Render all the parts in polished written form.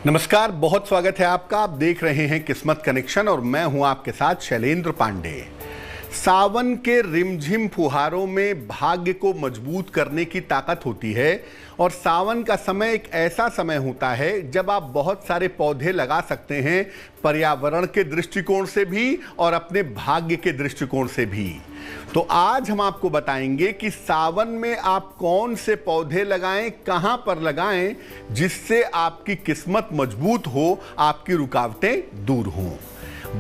नमस्कार, बहुत स्वागत है आपका। आप देख रहे हैं किस्मत कनेक्शन और मैं हूं आपके साथ शैलेंद्र पांडे। सावन के रिमझिम फुहारों में भाग्य को मजबूत करने की ताकत होती है और सावन का समय एक ऐसा समय होता है जब आप बहुत सारे पौधे लगा सकते हैं, पर्यावरण के दृष्टिकोण से भी और अपने भाग्य के दृष्टिकोण से भी। तो आज हम आपको बताएंगे कि सावन में आप कौन से पौधे लगाएं, कहां पर लगाएं, जिससे आपकी किस्मत मजबूत हो, आपकी रुकावटें दूर हों।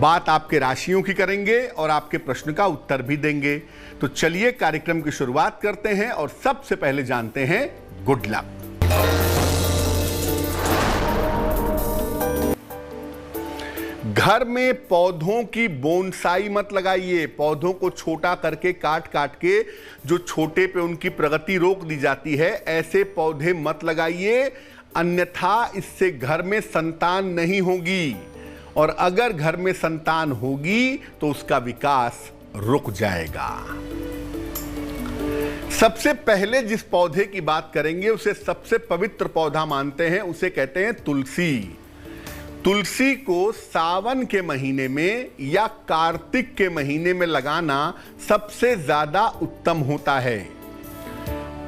बात आपके राशियों की करेंगे और आपके प्रश्न का उत्तर भी देंगे। तो चलिए कार्यक्रम की शुरुआत करते हैं और सबसे पहले जानते हैं गुड लक। घर में पौधों की बोनसाई मत लगाइए। पौधों को छोटा करके काट काट के जो छोटे पे उनकी प्रगति रोक दी जाती है, ऐसे पौधे मत लगाइए, अन्यथा इससे घर में संतान नहीं होगी और अगर घर में संतान होगी तो उसका विकास रुक जाएगा। सबसे पहले जिस पौधे की बात करेंगे उसे सबसे पवित्र पौधा मानते हैं, उसे कहते हैं तुलसी। तुलसी को सावन के महीने में या कार्तिक के महीने में लगाना सबसे ज्यादा उत्तम होता है।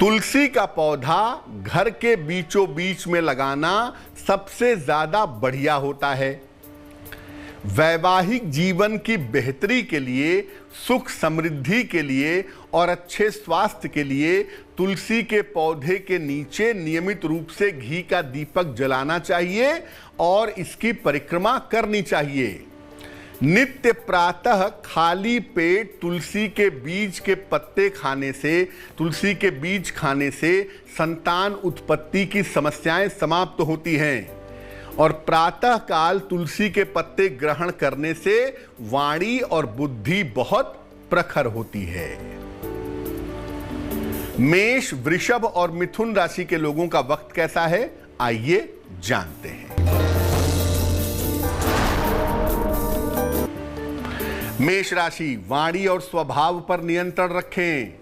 तुलसी का पौधा घर के बीचों बीच में लगाना सबसे ज्यादा बढ़िया होता है। वैवाहिक जीवन की बेहतरी के लिए, सुख समृद्धि के लिए और अच्छे स्वास्थ्य के लिए तुलसी के पौधे के नीचे नियमित रूप से घी का दीपक जलाना चाहिए और इसकी परिक्रमा करनी चाहिए। नित्य प्रातः खाली पेट तुलसी के बीज के पत्ते खाने से, तुलसी के बीज खाने से संतान उत्पत्ति की समस्याएं समाप्त होती हैं और प्रातः काल तुलसी के पत्ते ग्रहण करने से वाणी और बुद्धि बहुत प्रखर होती है। मेष, वृषभ और मिथुन राशि के लोगों का वक्त कैसा है, आइए जानते हैं। मेष राशि, वाणी और स्वभाव पर नियंत्रण रखें।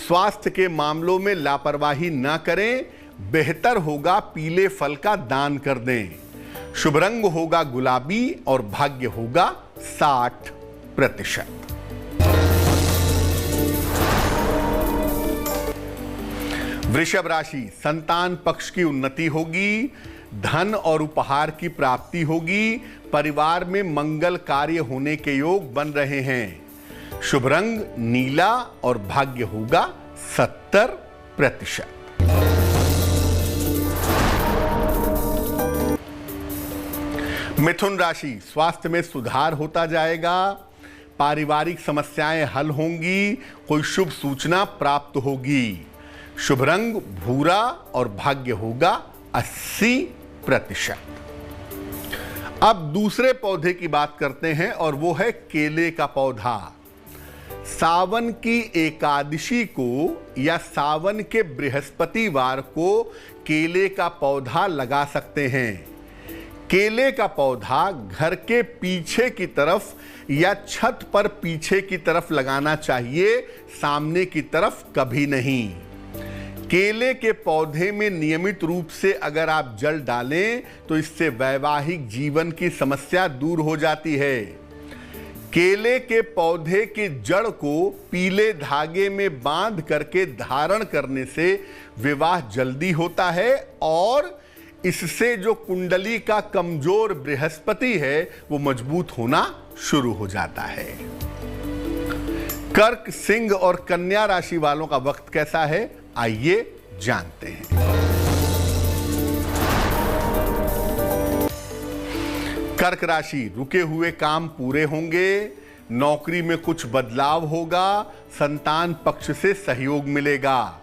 स्वास्थ्य के मामलों में लापरवाही न करें। बेहतर होगा पीले फल का दान कर दें। शुभ रंग होगा गुलाबी और भाग्य होगा 60%। वृषभ राशि, संतान पक्ष की उन्नति होगी, धन और उपहार की प्राप्ति होगी, परिवार में मंगल कार्य होने के योग बन रहे हैं। शुभ रंग नीला और भाग्य होगा 70%। मिथुन राशि, स्वास्थ्य में सुधार होता जाएगा, पारिवारिक समस्याएं हल होंगी, कोई शुभ सूचना प्राप्त होगी। शुभ रंग भूरा और भाग्य होगा 80%। अब दूसरे पौधे की बात करते हैं और वो है केले का पौधा। सावन की एकादशी को या सावन के बृहस्पतिवार को केले का पौधा लगा सकते हैं। केले का पौधा घर के पीछे की तरफ या छत पर पीछे की तरफ लगाना चाहिए, सामने की तरफ कभी नहीं। केले के पौधे में नियमित रूप से अगर आप जल डालें तो इससे वैवाहिक जीवन की समस्या दूर हो जाती है। केले के पौधे की जड़ को पीले धागे में बांध करके धारण करने से विवाह जल्दी होता है और इससे जो कुंडली का कमजोर बृहस्पति है वो मजबूत होना शुरू हो जाता है। कर्क, सिंह और कन्या राशि वालों का वक्त कैसा है, आइए जानते हैं। कर्क राशि, रुके हुए काम पूरे होंगे, नौकरी में कुछ बदलाव होगा, संतान पक्ष से सहयोग मिलेगा।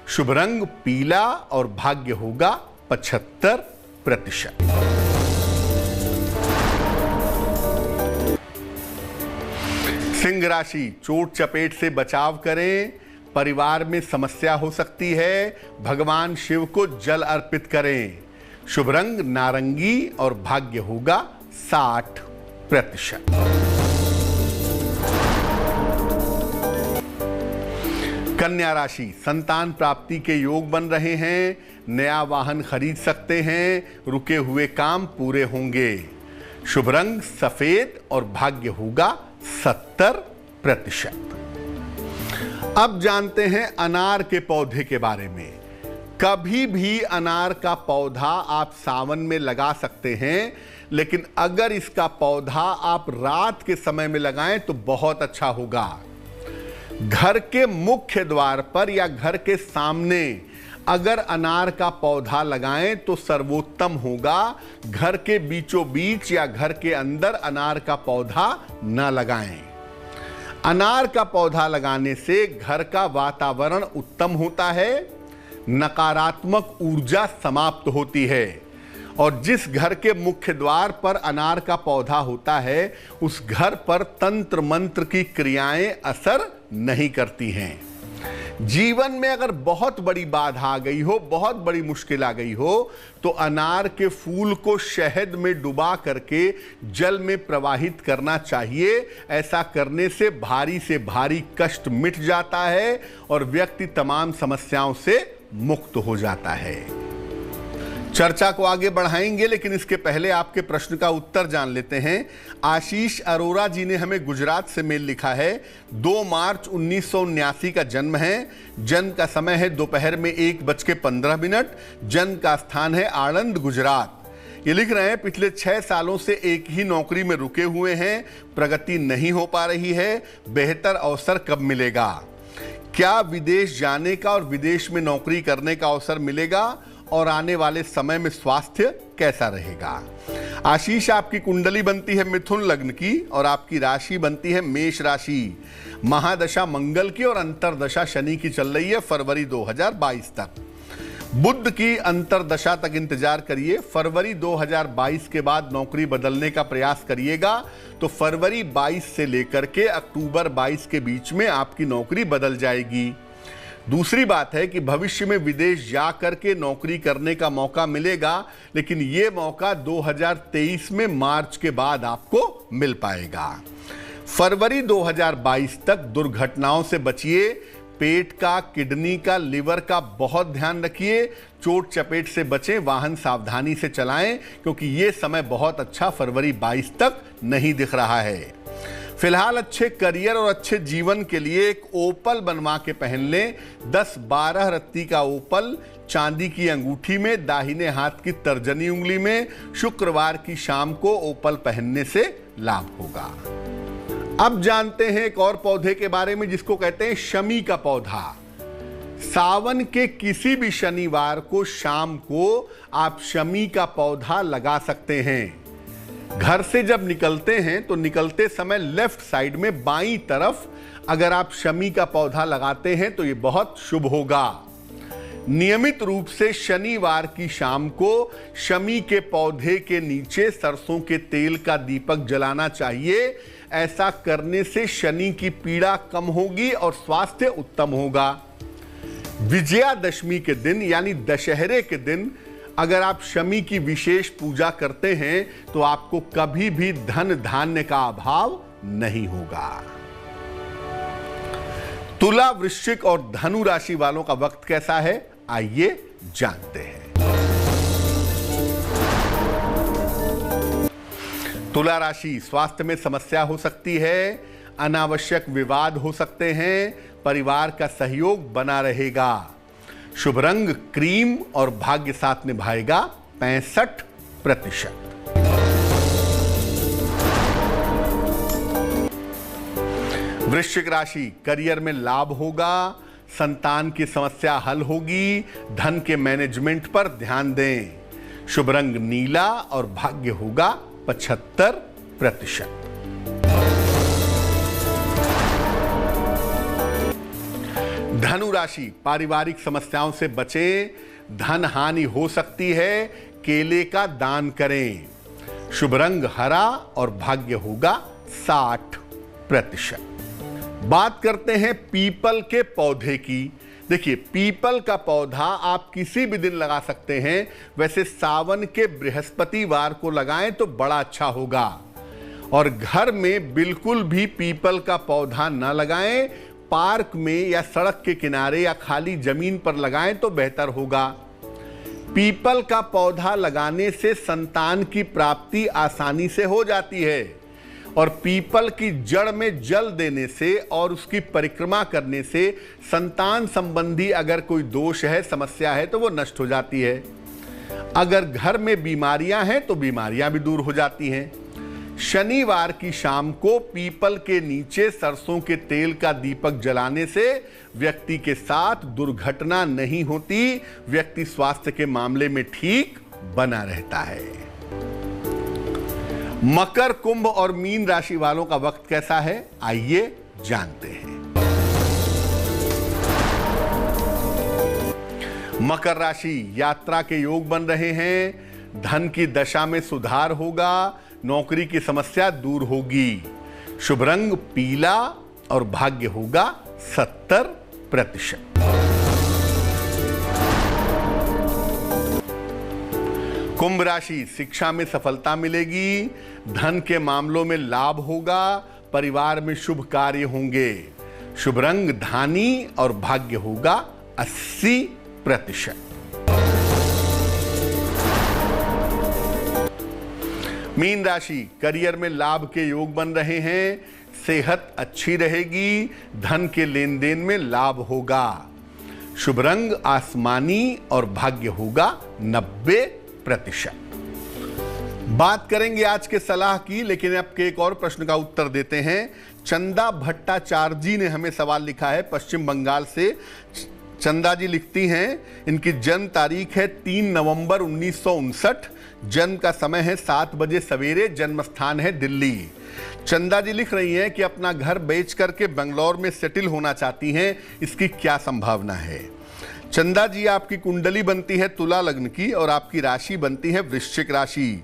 शुभ रंग पीला और भाग्य होगा 75%। सिंह राशि, चोट चपेट से बचाव करें, परिवार में समस्या हो सकती है, भगवान शिव को जल अर्पित करें। शुभ रंग नारंगी और भाग्य होगा 60%। कन्या राशि, संतान प्राप्ति के योग बन रहे हैं, नया वाहन खरीद सकते हैं, रुके हुए काम पूरे होंगे। शुभ रंग सफेद और भाग्य होगा 70%। अब जानते हैं अनार के पौधे के बारे में। कभी भी अनार का पौधा आप सावन में लगा सकते हैं, लेकिन अगर इसका पौधा आप रात के समय में लगाएं तो बहुत अच्छा होगा। घर के मुख्य द्वार पर या घर के सामने अगर अनार का पौधा लगाएं तो सर्वोत्तम होगा। घर के बीचों बीच या घर के अंदर अनार का पौधा न लगाएं। अनार का पौधा लगाने से घर का वातावरण उत्तम होता है, नकारात्मक ऊर्जा समाप्त होती है, और जिस घर के मुख्य द्वार पर अनार का पौधा होता है उस घर पर तंत्र मंत्र की क्रियाएं असर नहीं करती हैं। जीवन में अगर बहुत बड़ी बाधा आ गई हो, बहुत बड़ी मुश्किल आ गई हो, तो अनार के फूल को शहद में डुबा करके जल में प्रवाहित करना चाहिए। ऐसा करने से भारी कष्ट मिट जाता है और व्यक्ति तमाम समस्याओं से मुक्त हो जाता है। चर्चा को आगे बढ़ाएंगे, लेकिन इसके पहले आपके प्रश्न का उत्तर जान लेते हैं। आशीष अरोरा जी ने हमें गुजरात से मेल लिखा है। 2 मार्च 1979 का जन्म है। जन्म का समय है दोपहर में 1:15। जन्म का स्थान है आणंद, गुजरात। ये लिख रहे हैं पिछले 6 सालों से एक ही नौकरी में रुके हुए हैं, प्रगति नहीं हो पा रही है, बेहतर अवसर कब मिलेगा? क्या विदेश जाने का और विदेश में नौकरी करने का अवसर मिलेगा? और आने वाले समय में स्वास्थ्य कैसा रहेगा? आशीष, आपकी कुंडली बनती है मिथुन लग्न की और आपकी राशि बनती है मेष राशि। महादशा मंगल की और अंतरदशा शनि की चल रही है फरवरी 2022 तक। बुध की अंतरदशा तक इंतजार करिए। फरवरी 2022 के बाद नौकरी बदलने का प्रयास करिएगा तो फरवरी 22 से लेकर के अक्टूबर 22 के बीच में आपकी नौकरी बदल जाएगी। दूसरी बात है कि भविष्य में विदेश जा करके नौकरी करने का मौका मिलेगा, लेकिन ये मौका 2023 में मार्च के बाद आपको मिल पाएगा। फरवरी 2022 तक दुर्घटनाओं से बचिए। पेट का, किडनी का, लिवर का बहुत ध्यान रखिए। चोट चपेट से बचें, वाहन सावधानी से चलाएं, क्योंकि ये समय बहुत अच्छा फरवरी 22 तक नहीं दिख रहा है। फिलहाल अच्छे करियर और अच्छे जीवन के लिए एक ओपल बनवा के पहन लें। 10-12 रत्ती का ओपल चांदी की अंगूठी में, दाहिने हाथ की तर्जनी उंगली में, शुक्रवार की शाम को ओपल पहनने से लाभ होगा। अब जानते हैं एक और पौधे के बारे में जिसको कहते हैं शमी का पौधा। सावन के किसी भी शनिवार को शाम को आप शमी का पौधा लगा सकते हैं। घर से जब निकलते हैं तो निकलते समय लेफ्ट साइड में बाईं तरफ अगर आप शमी का पौधा लगाते हैं तो ये बहुत शुभ होगा। नियमित रूप से शनिवार की शाम को शमी के पौधे के नीचे सरसों के तेल का दीपक जलाना चाहिए। ऐसा करने से शनि की पीड़ा कम होगी और स्वास्थ्य उत्तम होगा। विजयादशमी के दिन यानी दशहरे के दिन अगर आप शमी की विशेष पूजा करते हैं तो आपको कभी भी धन धान्य का अभाव नहीं होगा। तुला, वृश्चिक और धनु राशि वालों का वक्त कैसा है, आइए जानते हैं। तुला राशि, स्वास्थ्य में समस्या हो सकती है, अनावश्यक विवाद हो सकते हैं, परिवार का सहयोग बना रहेगा। शुभ रंग क्रीम और भाग्य साथ निभाएगा 65%। वृश्चिक राशि, करियर में लाभ होगा, संतान की समस्या हल होगी, धन के मैनेजमेंट पर ध्यान दें। शुभ रंग नीला और भाग्य होगा 75%। धनु राशि, पारिवारिक समस्याओं से बचें, धन हानि हो सकती है, केले का दान करें। शुभ रंग हरा और भाग्य होगा 60%। बात करते हैं पीपल के पौधे की। देखिए, पीपल का पौधा आप किसी भी दिन लगा सकते हैं। वैसे सावन के बृहस्पतिवार को लगाएं तो बड़ा अच्छा होगा। और घर में बिल्कुल भी पीपल का पौधा न लगाएं, पार्क में या सड़क के किनारे या खाली जमीन पर लगाएं तो बेहतर होगा। पीपल का पौधा लगाने से संतान की प्राप्ति आसानी से हो जाती है और पीपल की जड़ में जल देने से और उसकी परिक्रमा करने से संतान संबंधी अगर कोई दोष है, समस्या है तो वो नष्ट हो जाती है। अगर घर में बीमारियां हैं तो बीमारियां भी दूर हो जाती हैं। शनिवार की शाम को पीपल के नीचे सरसों के तेल का दीपक जलाने से व्यक्ति के साथ दुर्घटना नहीं होती, व्यक्ति स्वास्थ्य के मामले में ठीक बना रहता है। मकर, कुंभ और मीन राशि वालों का वक्त कैसा है, आइए जानते हैं। मकर राशि, यात्रा के योग बन रहे हैं, धन की दशा में सुधार होगा, नौकरी की समस्या दूर होगी। शुभ रंग पीला और भाग्य होगा 70%। कुंभ राशि, शिक्षा में सफलता मिलेगी, धन के मामलों में लाभ होगा, परिवार में शुभ कार्य होंगे। शुभ रंग धानी और भाग्य होगा 80%। मीन राशि, करियर में लाभ के योग बन रहे हैं, सेहत अच्छी रहेगी, धन के लेन देन में लाभ होगा। शुभ रंग आसमानी और भाग्य होगा 90%। बात करेंगे आज के सलाह की, लेकिन अब के एक और प्रश्न का उत्तर देते हैं। चंदा भट्टाचार्य जी ने हमें सवाल लिखा है पश्चिम बंगाल से। चंदा जी लिखती हैं, इनकी जन्म तारीख है 3 नवंबर 1959, जन्म का समय है 7 बजे सवेरे, जन्म स्थान है दिल्ली। चंदा जी लिख रही हैं कि अपना घर बेच करके बेंगलोर में सेटल होना चाहती हैं, इसकी क्या संभावना है। चंदा जी, आपकी कुंडली बनती है तुला लग्न की और आपकी राशि बनती है वृश्चिक राशि।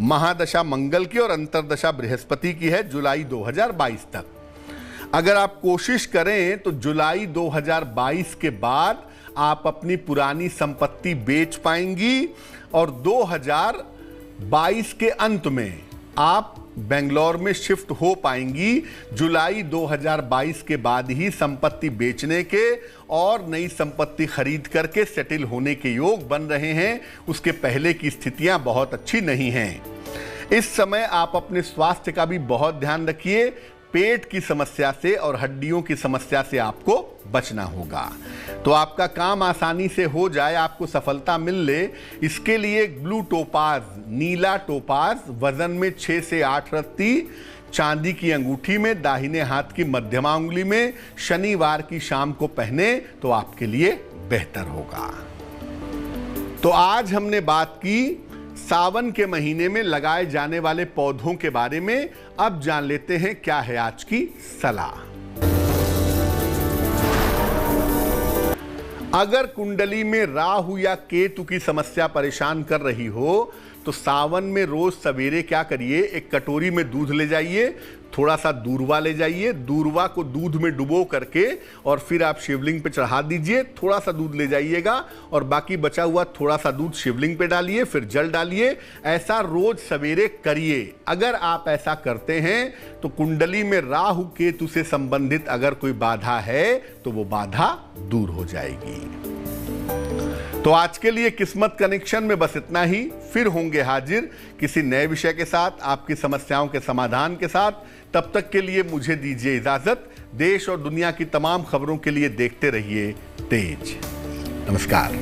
महादशा मंगल की और अंतरदशा बृहस्पति की है जुलाई 2022 तक। अगर आप कोशिश करें तो जुलाई 2022 के बाद आप अपनी पुरानी संपत्ति बेच पाएंगी और 2022 के अंत में आप बेंगलोर में शिफ्ट हो पाएंगी। जुलाई 2022 के बाद ही संपत्ति बेचने के और नई संपत्ति खरीद करके सेटल होने के योग बन रहे हैं। उसके पहले की स्थितियां बहुत अच्छी नहीं हैं। इस समय आप अपने स्वास्थ्य का भी बहुत ध्यान रखिए। पेट की समस्या से और हड्डियों की समस्या से आपको बचना होगा। तो आपका काम आसानी से हो जाए, आपको सफलता मिल ले, इसके लिए ब्लू टोपाज, नीला टोपाज वजन में 6 से 8 रत्ती, चांदी की अंगूठी में, दाहिने हाथ की मध्यमा उंगली में, शनिवार की शाम को पहने तो आपके लिए बेहतर होगा। तो आज हमने बात की सावन के महीने में लगाए जाने वाले पौधों के बारे में। अब जान लेते हैं क्या है आज की सलाह। अगर कुंडली में राहु या केतु की समस्या परेशान कर रही हो तो सावन में रोज सवेरे क्या करिए, एक कटोरी में दूध ले जाइए, थोड़ा सा दूर्वा ले जाइए, दूर्वा को दूध में डुबो करके और फिर आप शिवलिंग पे चढ़ा दीजिए। थोड़ा सा दूध ले जाइएगा और बाकी बचा हुआ थोड़ा सा दूध शिवलिंग पे डालिए, फिर जल डालिए। ऐसा रोज सवेरे करिए। अगर आप ऐसा करते हैं तो कुंडली में राहु केतु से संबंधित अगर कोई बाधा है तो वो बाधा दूर हो जाएगी। तो आज के लिए किस्मत कनेक्शन में बस इतना ही। फिर होंगे हाजिर किसी नए विषय के साथ, आपकी समस्याओं के समाधान के साथ। तब तक के लिए मुझे दीजिए इजाजत। देश और दुनिया की तमाम खबरों के लिए देखते रहिए तेज। नमस्कार।